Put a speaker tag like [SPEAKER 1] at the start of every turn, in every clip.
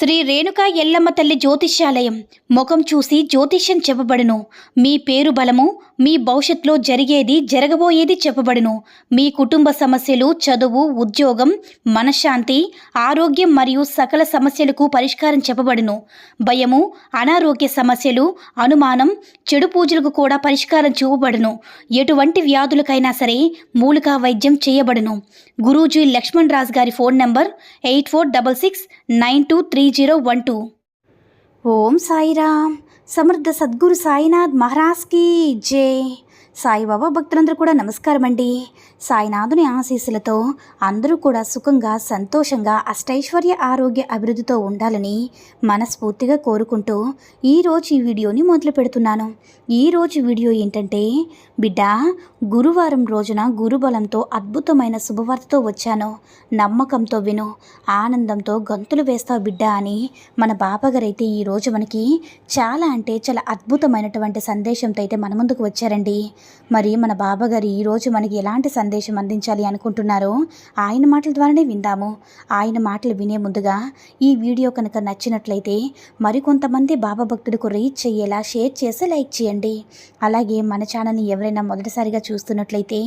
[SPEAKER 1] శ్రీ రేణుకా ఎల్లమ్మ తల్లి జ్యోతిష్యాలయం ముఖం చూసి జ్యోతిష్యం చెప్పబడును. మీ పేరు బలము, మీ భవిష్యత్తులో జరిగేది జరగబోయేది చెప్పబడును. మీ కుటుంబ సమస్యలు, చదువు, ఉద్యోగం, మనశ్శాంతి, ఆరోగ్యం మరియు సకల సమస్యలకు పరిష్కారం చెప్పబడును. భయము, అనారోగ్య సమస్యలు, అనుమానం, చెడు పూజలకు కూడా పరిష్కారం చూపబడును. ఎటువంటి వ్యాధులకైనా సరే మూలికా వైద్యం చేయబడును. గురూజీ లక్ష్మణ్ రాజ్ గారి ఫోన్ నంబర్ 8466923012. ఓం సాయిరామ్. సమర్థ సద్గురు సాయినాథ్ మహారాజ్ కీ జై. సాయిబాబా భక్తులందరూ కూడా నమస్కారం అండి. సాయినాథుని ఆశీస్సులతో అందరూ కూడా సుఖంగా, సంతోషంగా, అష్టైశ్వర్య, ఆరోగ్య అభివృద్ధితో ఉండాలని మనస్ఫూర్తిగా కోరుకుంటూ ఈరోజు ఈ వీడియోని మొదలు పెడుతున్నాను. ఈరోజు వీడియో ఏంటంటే, బిడ్డ, గురువారం రోజున గురుబలంతో అద్భుతమైన శుభవార్తతో వచ్చాను. నమ్మకంతో విను, ఆనందంతో గంతులు వేస్తావు బిడ్డ అని మన బాబాగారైతే ఈరోజు మనకి చాలా అద్భుతమైనటువంటి సందేశంతో అయితే మన ముందుకు వచ్చారండి. మరి మన బాబాగారు ఈరోజు మనకి ఎలాంటి సందేశం అందించాలి అనుకుంటున్నారో ఆయన మాటల ద్వారానే విందాము. ఆయన మాటలు వినే ముందుగా ఈ వీడియో కనుక నచ్చినట్లయితే మరికొంతమంది బాబా భక్తులకు రీచ్ అయ్యేలా షేర్ చేసి లైక్ చేయండి. అలాగే మన ఛానల్ని ఎవరైనా మొదటిసారిగా చూస్తున్నట్లయితే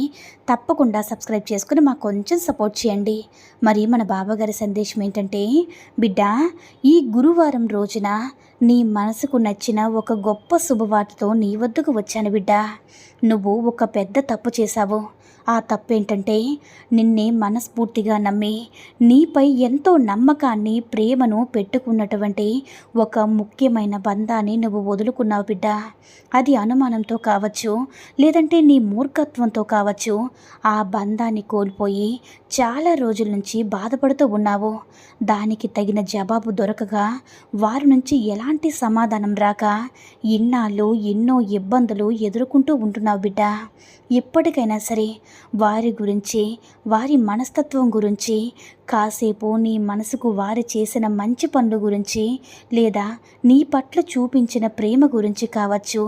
[SPEAKER 1] తప్పకుండా సబ్స్క్రైబ్ చేసుకుని మాకు కొంచెం సపోర్ట్ చేయండి. మరి మన బాబాగారి సందేశం ఏంటంటే, బిడ్డ, ఈ గురువారం రోజున నీ మనసుకు నచ్చిన ఒక గొప్ప శుభవార్తతో నీ వద్దకు వచ్చాను బిడ్డ. నువ్వు ఒక పెద్ద తప్పు చేశావు. ఆ తప్పేంటంటే, నిన్నే మనస్ఫూర్తిగా నమ్మి నీపై ఎంతో నమ్మకాన్ని, ప్రేమను పెట్టుకున్నటువంటి ఒక ముఖ్యమైన బంధాన్ని నువ్వు వదులుకున్నావు బిడ్డ. అది అనుమానంతో కావచ్చు, లేదంటే నీ మూర్ఖత్వంతో కావచ్చు. ఆ బంధాన్ని కోల్పోయి చాలా రోజుల నుంచి బాధపడుతూ ఉన్నావు. దానికి తగిన జవాబు దొరకక, వారి నుంచి ఎలాంటి సమాధానం రాక ఇన్నాళ్ళు ఎన్నో ఇబ్బందులు ఎదుర్కొంటూ ఉంటున్నావు బిడ్డ. ఎప్పటికైనా సరే వారి గురించి, వారి మనస్తత్వం గురించి, కాసేపు నీ మనసుకు వారు చేసిన మంచి పనుల గురించి, లేదా నీ పట్ల చూపించిన ప్రేమ గురించి కావచ్చు,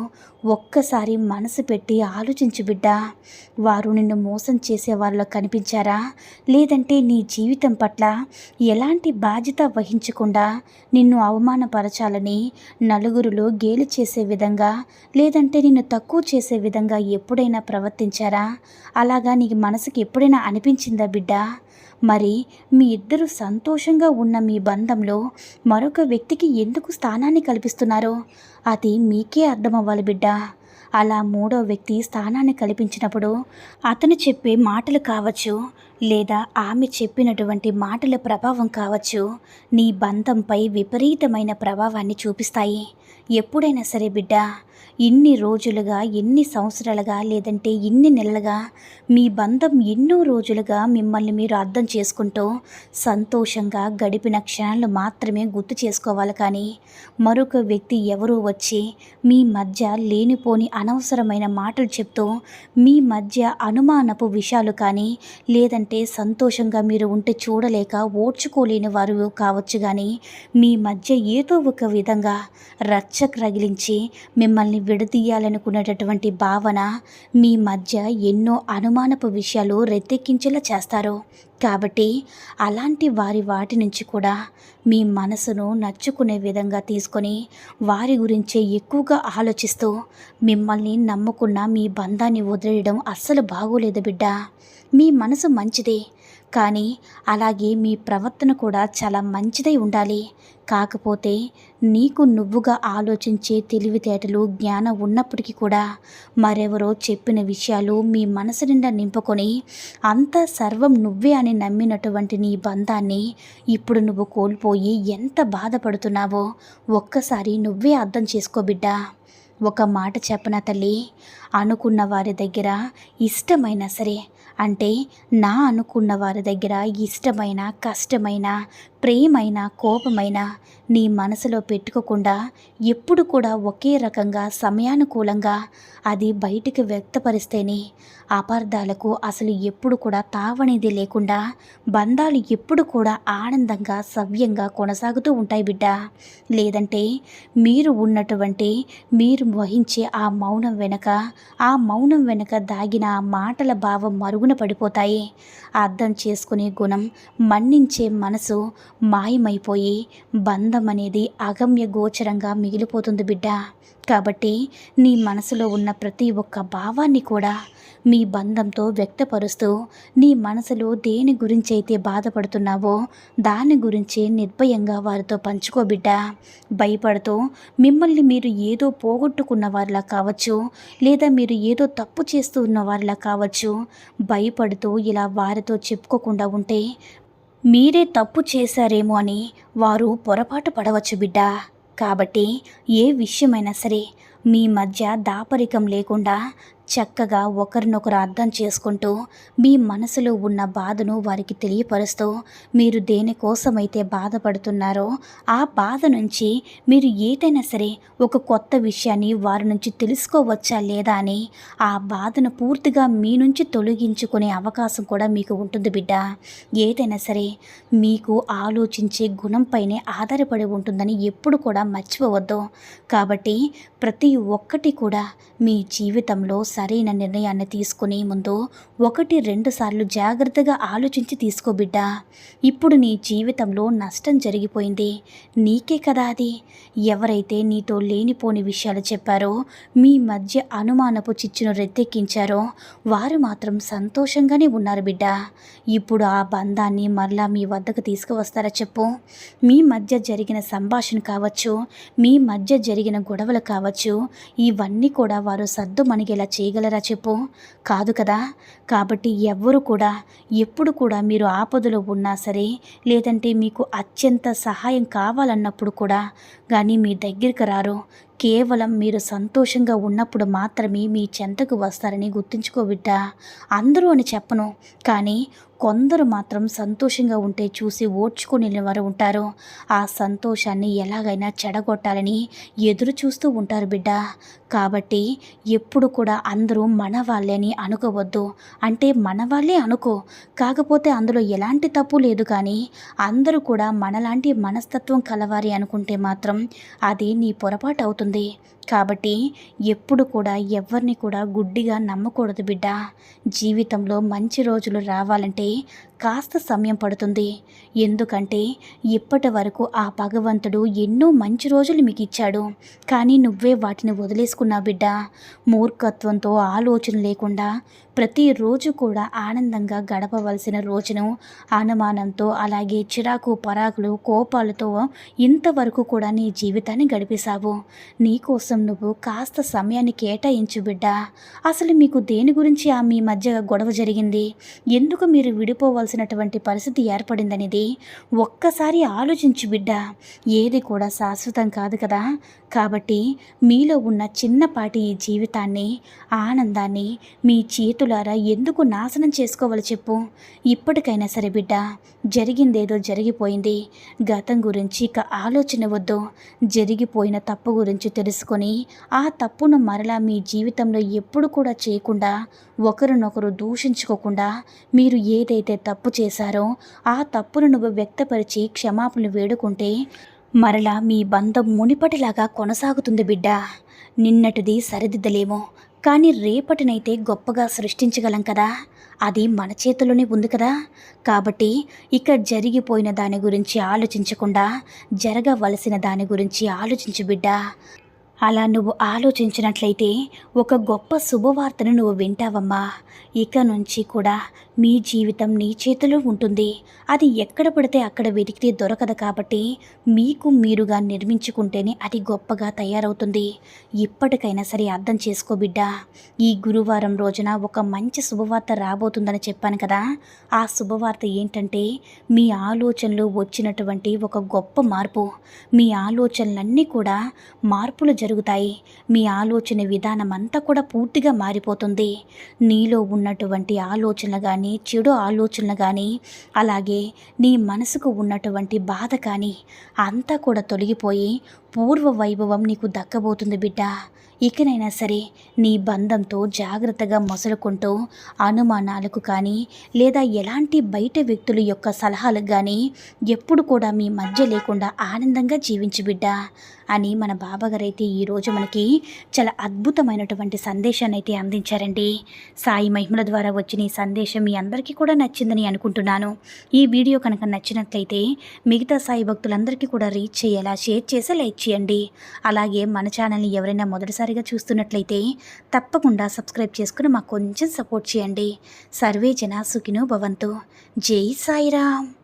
[SPEAKER 1] ఒక్కసారి మనసు పెట్టి ఆలోచించు బిడ్డ. వారు నిన్ను మోసం చేసే వాళ్ళలో కనిపించారా? లేదంటే నీ జీవితం పట్ల ఎలాంటి బాధ్యత వహించకుండా నిన్ను అవమానపరచాలని, నలుగురిలో గేలి చేసే విధంగా, లేదంటే నిన్ను తక్కువ చేసే విధంగా ఎప్పుడైనా ప్రవర్తించారా? అలాగా నీ మనసుకి ఎప్పుడైనా అనిపించిందా బిడ్డ? మరి మీ ఇద్దరు సంతోషంగా ఉన్న మీ బంధంలో మరొక వ్యక్తికి ఎందుకు స్థానాన్ని కల్పిస్తున్నారో అది మీకే అర్థమవ్వాలి బిడ్డ. అలా మూడో వ్యక్తి స్థానాన్ని కల్పించినప్పుడు అతను చెప్పే మాటలు కావచ్చు, లేదా ఆమె చెప్పినటువంటి మాటల ప్రభావం కావచ్చు, నీ బంధంపై విపరీతమైన ప్రభావాన్ని చూపిస్తాయి. ఎప్పుడైనా సరే బిడ్డ, ఇన్ని రోజులుగా, ఎన్ని సంవత్సరాలుగా, లేదంటే ఇన్ని నెలలుగా మీ బంధం ఎన్నో రోజులుగా మిమ్మల్ని మీరు అర్థం చేసుకుంటూ సంతోషంగా గడిపిన క్షణాలు మాత్రమే గుర్తు చేసుకోవాలి. కానీ మరొక వ్యక్తి ఎవరో వచ్చి మీ మధ్య లేనిపోని అనవసరమైన మాటలు చెప్తూ మీ మధ్య అనుమానపు విషయాలు కానీ, లేదంటే సంతోషంగా మీరు ఉంటే చూడలేక ఓర్చుకోలేని వారు కావచ్చు. కానీ మీ మధ్య ఏదో ఒక విధంగా రచ్చకు రగిలించి మిమ్మల్ని విడదీయాలనుకునేటటువంటి భావన, మీ మధ్య ఎన్నో అనుమానపు విషయాలు రెత్తెక్కించేలా చేస్తారు. కాబట్టి అలాంటి వాటి నుంచి కూడా మీ మనసును నచ్చుకునే విధంగా తీసుకొని వారి గురించే ఎక్కువగా ఆలోచిస్తూ మిమ్మల్ని నమ్ముకున్న మీ బంధాన్ని వదిలేయడం అస్సలు బాగోలేదు బిడ్డ. మీ మనసు మంచిదే, కానీ అలాగే మీ ప్రవర్తన కూడా చాలా మంచిదై ఉండాలి. కాకపోతే నీకు నువ్వుగా ఆలోచించే తెలివితేటలు, జ్ఞానం ఉన్నప్పటికీ కూడా మరెవరో చెప్పిన విషయాలు మీ మనసు నిండా నింపుకొని అంత సర్వం నువ్వే అని నమ్మినటువంటి నీ బంధాన్ని ఇప్పుడు నువ్వు కోల్పోయి ఎంత బాధపడుతున్నావో ఒక్కసారి నువ్వే అర్థం చేసుకో బిడ్డ. ఒక మాట చెప్పనా తల్లి, అనుకున్న వారి దగ్గర ఇష్టమైనా సరే, అంటే నా అనుకున్న వారి దగ్గర ఇష్టమైన, కష్టమైన, ప్రేమైన, కోపమైన నీ మనసులో పెట్టుకోకుండా ఎప్పుడు కూడా ఒకే రకంగా సమయానుకూలంగా అది బయటికి వ్యక్తపరిస్తేనే అపార్థాలకు అసలు ఎప్పుడు కూడా తావనేది లేకుండా బంధాలు ఎప్పుడు కూడా ఆనందంగా, సవ్యంగా కొనసాగుతూ ఉంటాయి బిడ్డ. లేదంటే మీరు వహించే ఆ మౌనం వెనుక దాగిన ఆ మాటల భావం మరుగున పడిపోతాయి. అర్థం చేసుకునే గుణం, మన్నించే మనసు, మాయమైపోయి బంధం అనేది అగమ్య గోచరంగా మిగిలిపోతుంది బిడ్డ. కాబట్టి నీ మనసులో ఉన్న ప్రతి ఒక్క భావాన్ని కూడా మీ బంధంతో వ్యక్తపరుస్తూ నీ మనసులో దేని గురించైతే బాధపడుతున్నావో దాని గురించి నిర్భయంగా వారితో పంచుకో బిడ్డ. భయపడుతూ మిమ్మల్ని మీరు ఏదో పోగొట్టుకున్న వారిలా కావచ్చు, లేదా మీరు ఏదో తప్పు చేస్తూ ఉన్న వారిలా కావచ్చు. భయపడుతూ ఇలా వారితో చెప్పుకోకుండా ఉంటే మీరే తప్పు చేశారేమో అని వారు పొరపాటు పడవచ్చు బిడ్డ. కాబట్టి ఏ విషయమైనా సరే మీ మధ్య దాపరికం లేకుండా చక్కగా ఒకరినొకరు అర్థం చేసుకుంటూ మీ మనసులో ఉన్న బాధను వారికి తెలియపరుస్తూ మీరు దేనికోసమైతే బాధపడుతున్నారో ఆ బాధ నుంచి మీరు ఏదైనా సరే ఒక కొత్త విషయాన్ని వారి నుంచి తెలుసుకోవచ్చా లేదా అని ఆ బాధను పూర్తిగా మీ నుంచి తొలగించుకునే అవకాశం కూడా మీకు ఉంటుంది బిడ్డ. ఏదైనా సరే మీకు ఆలోచించే గుణంపైనే ఆధారపడి ఉంటుందని ఎప్పుడు కూడా మర్చిపోవద్దు. కాబట్టి ప్రతి ఒక్కటి కూడా మీ జీవితంలో సరైన నిర్ణయాన్ని తీసుకునే ముందు 1-2 సార్లు జాగ్రత్తగా ఆలోచించి తీసుకో బిడ్డ. ఇప్పుడు నీ జీవితంలో నష్టం జరిగిపోయింది, నీకే కదా అది. ఎవరైతే నీతో లేనిపోని విషయాలు చెప్పారో, మీ మధ్య అనుమానపు చిచ్చును రెత్తెక్కించారో వారు మాత్రం సంతోషంగానే ఉన్నారు బిడ్డ. ఇప్పుడు ఆ బంధాన్ని మరలా మీ వద్దకు తీసుకువస్తారా చెప్పు? మీ మధ్య జరిగిన సంభాషణ కావచ్చు, మీ మధ్య జరిగిన గొడవలు కావచ్చు, ఇవన్నీ కూడా వారు సద్దుమణిగేలా చేయగలరా చెప్పు? కాదు కదా. కాబట్టి ఎవ్వరు కూడా ఎప్పుడు కూడా మీరు ఆపదలో ఉన్నా సరే, లేదంటే మీకు అత్యంత సహాయం కావాలన్నప్పుడు కూడా కానీ మీ దగ్గరికి రారు. కేవలం మీరు సంతోషంగా ఉన్నప్పుడు మాత్రమే మీ చెంతకు వస్తారని గుర్తుంచుకో బిడ్డ. అందరూ అని చెప్పను, కానీ కొందరు మాత్రం సంతోషంగా ఉంటే చూసి ఓర్చుకునే వారు ఉంటారు. ఆ సంతోషాన్ని ఎలాగైనా చెడగొట్టాలని ఎదురు చూస్తూ ఉంటారు బిడ్డ. కాబట్టి ఎప్పుడు కూడా అందరూ మన వాళ్ళే అని అనుకోవద్దు. అంటే మన వాళ్ళే అనుకో, కాకపోతే అందులో ఎలాంటి తప్పు లేదు. కానీ అందరూ కూడా మనలాంటి మనస్తత్వం కలవారి అనుకుంటే మాత్రం అది నీ పొరపాటు అవుతుంది. కాబట్టి ఎప్పుడు కూడా ఎవరిని కూడా గుడ్డిగా నమ్మకూడదు బిడ్డ. జీవితంలో మంచి రోజులు రావాలంటే కాస్త సమయం పడుతుంది. ఎందుకంటే ఇప్పటి వరకు ఆ భగవంతుడు ఎన్నో మంచి రోజులు మీకు ఇచ్చాడు, కానీ నువ్వే వాటిని వదిలేసుకున్నావు బిడ్డ. మూర్ఖత్వంతో ఆలోచన లేకుండా ప్రతిరోజు కూడా ఆనందంగా గడపవలసిన రోజును అనుమానంతో, అలాగే చిరాకు పరాకులు కోపాలతో ఇంతవరకు కూడా నీ జీవితాన్ని గడిపేశావు. నీకోసం నువ్వు కాస్త సమయాన్ని కేటాయించు బిడ్డ. అసలు మీకు దేని గురించి మీ మధ్య గొడవ జరిగింది, ఎందుకు మీరు విడిపోవాల్సినటువంటి పరిస్థితి ఏర్పడిందనేది ఒక్కసారి ఆలోచించు బిడ్డ. ఏది కూడా శాశ్వతం కాదు కదా. కాబట్టి మీలో ఉన్న చిన్నపాటి ఈ జీవితాన్ని, ఆనందాన్ని మీ చేతులారా ఎందుకు నాశనం చేసుకోవాలి చెప్పు? ఇప్పటికైనా సరే బిడ్డ, జరిగిందేదో జరిగిపోయింది. గతం గురించి ఇక ఆలోచన వద్దు. జరిగిపోయిన తప్పు గురించి తెలుసుకొని ఆ తప్పును మరలా మీ జీవితంలో ఎప్పుడు కూడా చేయకుండా, ఒకరినొకరు దూషించుకోకుండా, మీరు ఏదైతే తప్పు చేశారో ఆ తప్పును నువ్వు వ్యక్తపరిచి క్షమాపణలు వేడుకుంటే మరలా మీ బంధం మునిపటిలాగా కొనసాగుతుంది బిడ్డ. నిన్నటిది సరిదిద్దలేమో, కానీ రేపటినైతే గొప్పగా సృష్టించగలం కదా. అది మన చేతిలోనే ఉంది కదా. కాబట్టి ఇక జరిగిపోయిన దాని గురించి ఆలోచించకుండా జరగవలసిన దాని గురించి ఆలోచించు బిడ్డ. అలా నువ్వు ఆలోచించినట్లయితే ఒక గొప్ప శుభవార్తను నువ్వు వింటావమ్మా. ఇక నుంచి కూడా మీ జీవితం నీ చేతిలో ఉంటుంది. అది ఎక్కడ పడితే అక్కడ వెతికితే దొరకదు. కాబట్టి మీకు మీరుగా నిర్మించుకుంటేనే అది గొప్పగా తయారవుతుంది. ఇప్పటికైనా సరే అర్థం చేసుకో బిడ్డ. ఈ గురువారం రోజున ఒక మంచి శుభవార్త రాబోతుందని చెప్పాను కదా. ఆ శుభవార్త ఏంటంటే మీ ఆలోచనలు వచ్చినటువంటి ఒక గొప్ప మార్పు. మీ ఆలోచనలన్నీ కూడా మార్పులు జరుగుతాయి. మీ ఆలోచన విధానం అంతా కూడా పూర్తిగా మారిపోతుంది. నీలో ఉన్నటువంటి ఆలోచనలు కానీ, చెడు ఆలోచనలు కానీ, అలాగే నీ మనసుకు ఉన్నటువంటి బాధ కానీ అంతా కూడా తొలగిపోయి పూర్వ వైభవం నీకు దక్కబోతుంది బిడ్డ. ఇకనైనా సరే నీ బంధంతో జాగ్రత్తగా మసులుకుంటూ అనుమానాలకు కానీ లేదా ఎలాంటి బయట వ్యక్తుల యొక్క సలహాలకు కానీ ఎప్పుడు కూడా మీ మధ్య లేకుండా ఆనందంగా జీవించు బిడ్డ అని మన బాబాగారు అయితే ఈరోజు మనకి చాలా అద్భుతమైనటువంటి సందేశాన్ని అయితే అందించారండి. సాయి మహిమల ద్వారా వచ్చిన ఈ సందేశం మీ అందరికీ కూడా నచ్చిందని అనుకుంటున్నాను. ఈ వీడియో కనుక నచ్చినట్లయితే మిగతా సాయి భక్తులందరికీ కూడా రీచ్ చేయేలా షేర్ చేసి లైక్ చేయండి. అలాగే మన ఛానల్ని ఎవరైనా మొదటిసారిగా చూస్తున్నట్లయితే తప్పకుండా సబ్స్క్రైబ్ చేసుకుని మాకు కొంచెం సపోర్ట్ చేయండి. సర్వే జన సుఖినో భవంతు. జై సాయిరామ్.